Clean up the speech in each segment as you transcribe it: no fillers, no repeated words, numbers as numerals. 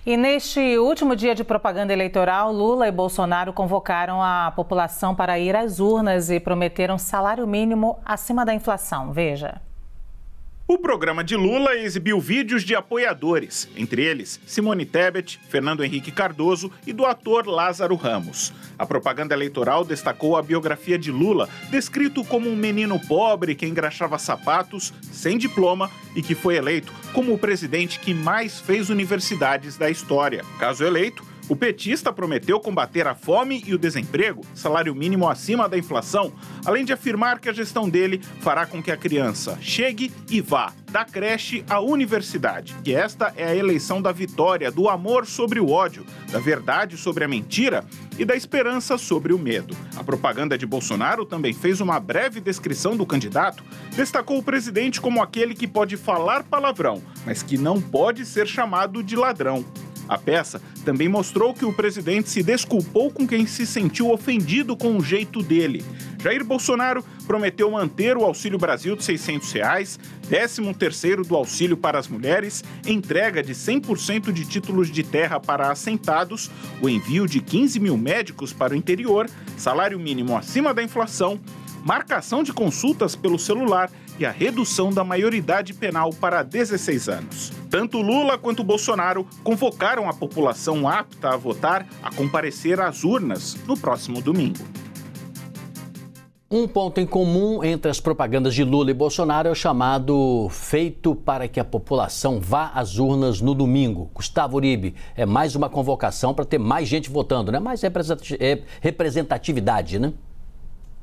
E neste último dia de propaganda eleitoral, Lula e Bolsonaro convocaram a população para ir às urnas e prometeram salário mínimo acima da inflação. Veja. O programa de Lula exibiu vídeos de apoiadores, entre eles Simone Tebet, Fernando Henrique Cardoso e do ator Lázaro Ramos. A propaganda eleitoral destacou a biografia de Lula, descrito como um menino pobre que engraxava sapatos, sem diploma e que foi eleito como o presidente que mais fez universidades da história. Caso eleito, o petista prometeu combater a fome e o desemprego, salário mínimo acima da inflação, além de afirmar que a gestão dele fará com que a criança chegue e vá da creche à universidade. Que esta é a eleição da vitória, do amor sobre o ódio, da verdade sobre a mentira e da esperança sobre o medo. A propaganda de Bolsonaro também fez uma breve descrição do candidato, destacou o presidente como aquele que pode falar palavrão, mas que não pode ser chamado de ladrão. A peça também mostrou que o presidente se desculpou com quem se sentiu ofendido com o jeito dele. Jair Bolsonaro prometeu manter o Auxílio Brasil de R$ 600, 13º do auxílio para as mulheres, entrega de 100% de títulos de terra para assentados, o envio de 15 mil médicos para o interior, salário mínimo acima da inflação, marcação de consultas pelo celular e a redução da maioridade penal para 16 anos. Tanto Lula quanto Bolsonaro convocaram a população apta a votar a comparecer às urnas no próximo domingo. Um ponto em comum entre as propagandas de Lula e Bolsonaro é o chamado feito para que a população vá às urnas no domingo. Gustavo Uribe, é mais uma convocação para ter mais gente votando, né? Mais representatividade, né?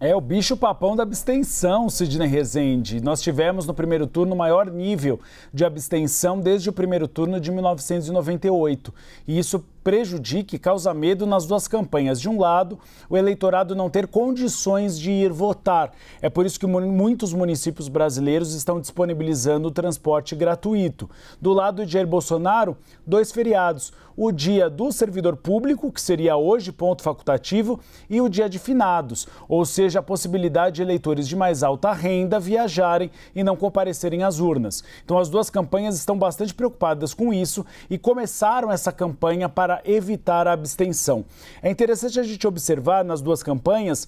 É o bicho-papão da abstenção, Sidney Rezende. Nós tivemos no primeiro turno o maior nível de abstenção desde o primeiro turno de 1998. E isso prejudica e causa medo nas duas campanhas. De um lado, o eleitorado não ter condições de ir votar. É por isso que muitos municípios brasileiros estão disponibilizando o transporte gratuito. Do lado de Jair Bolsonaro, 2 feriados. O dia do servidor público, que seria hoje ponto facultativo, e o dia de finados, ou seja, a possibilidade de eleitores de mais alta renda viajarem e não comparecerem às urnas. Então as duas campanhas estão bastante preocupadas com isso e começaram essa campanha para evitar a abstenção. É interessante a gente observar nas duas campanhas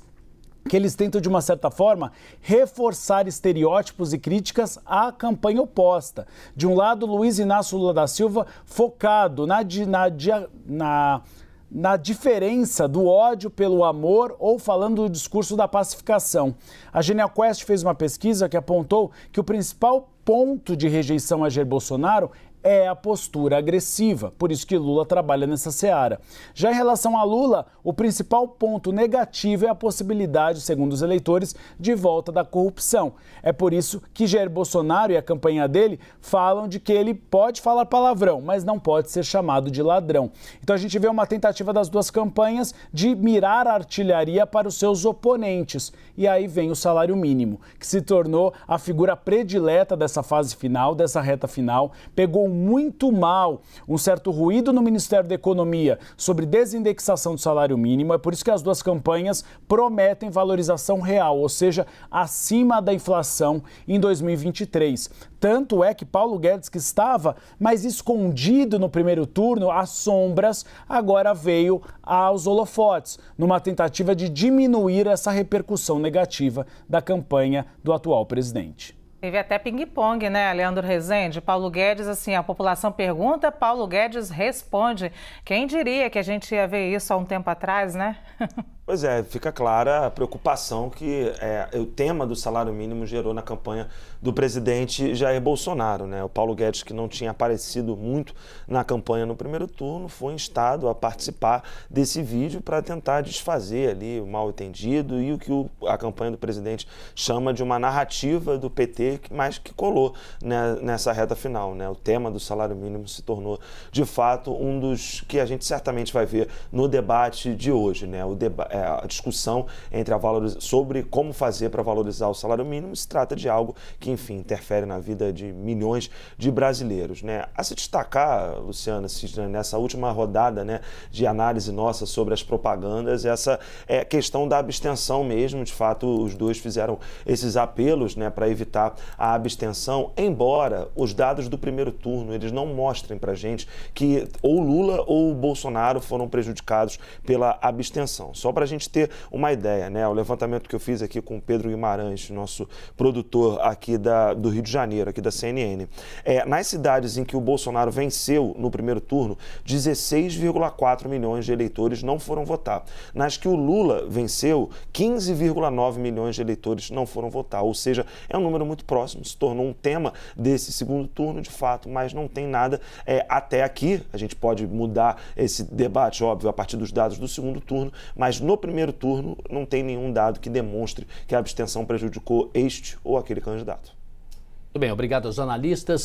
que eles tentam, de uma certa forma, reforçar estereótipos e críticas à campanha oposta. De um lado, Luiz Inácio Lula da Silva focado na diferença do ódio pelo amor ou falando do discurso da pacificação. A Genial Quest fez uma pesquisa que apontou que o principal ponto de rejeição a Jair Bolsonaro é a postura agressiva, por isso que Lula trabalha nessa seara. Já em relação a Lula, o principal ponto negativo é a possibilidade, segundo os eleitores, de volta da corrupção. É por isso que Jair Bolsonaro e a campanha dele falam de que ele pode falar palavrão, mas não pode ser chamado de ladrão. Então a gente vê uma tentativa das duas campanhas de mirar a artilharia para os seus oponentes. E aí vem o salário mínimo, que se tornou a figura predileta dessa fase final, dessa reta final, pegou muito mal um certo ruído no Ministério da Economia sobre desindexação do salário mínimo. É por isso que as duas campanhas prometem valorização real, ou seja, acima da inflação em 2023. Tanto é que Paulo Guedes, que estava mais escondido no primeiro turno, às sombras, agora veio aos holofotes, numa tentativa de diminuir essa repercussão negativa da campanha do atual presidente. Teve até ping-pong, né, Leandro Rezende? Paulo Guedes, assim, a população pergunta, Paulo Guedes responde. Quem diria que a gente ia ver isso há um tempo atrás, né? Pois é, fica clara a preocupação que o tema do salário mínimo gerou na campanha do presidente Jair Bolsonaro, né? O Paulo Guedes, que não tinha aparecido muito na campanha no primeiro turno, foi instado a participar desse vídeo para tentar desfazer ali o mal-entendido e o que a campanha do presidente chama de uma narrativa do PT, mas que colou, né, nessa reta final, né? O tema do salário mínimo se tornou, de fato, um dos que a gente certamente vai ver no debate de hoje, né? a discussão sobre como fazer para valorizar o salário mínimo. Se trata de algo que, enfim, interfere na vida de milhões de brasileiros, né? A se destacar, Luciana, nessa última rodada, né, de análise nossa sobre as propagandas, essa questão da abstenção mesmo. De fato, os dois fizeram esses apelos, né, para evitar a abstenção, embora os dados do primeiro turno eles não mostrem para a gente que ou Lula ou Bolsonaro foram prejudicados pela abstenção. Só para a gente ter uma ideia, né, o levantamento que eu fiz aqui com o Pedro Guimarães, nosso produtor aqui do Rio de Janeiro, aqui da CNN, nas cidades em que o Bolsonaro venceu no primeiro turno, 16,4 milhões de eleitores não foram votar. Nas que o Lula venceu, 15,9 milhões de eleitores não foram votar. Ou seja, é um número muito próximo, se tornou um tema desse segundo turno, de fato, mas não tem nada até aqui. A gente pode mudar esse debate, óbvio, a partir dos dados do segundo turno, mas no primeiro turno não tem nenhum dado que demonstre que a abstenção prejudicou este ou aquele candidato. Muito bem, obrigado aos analistas.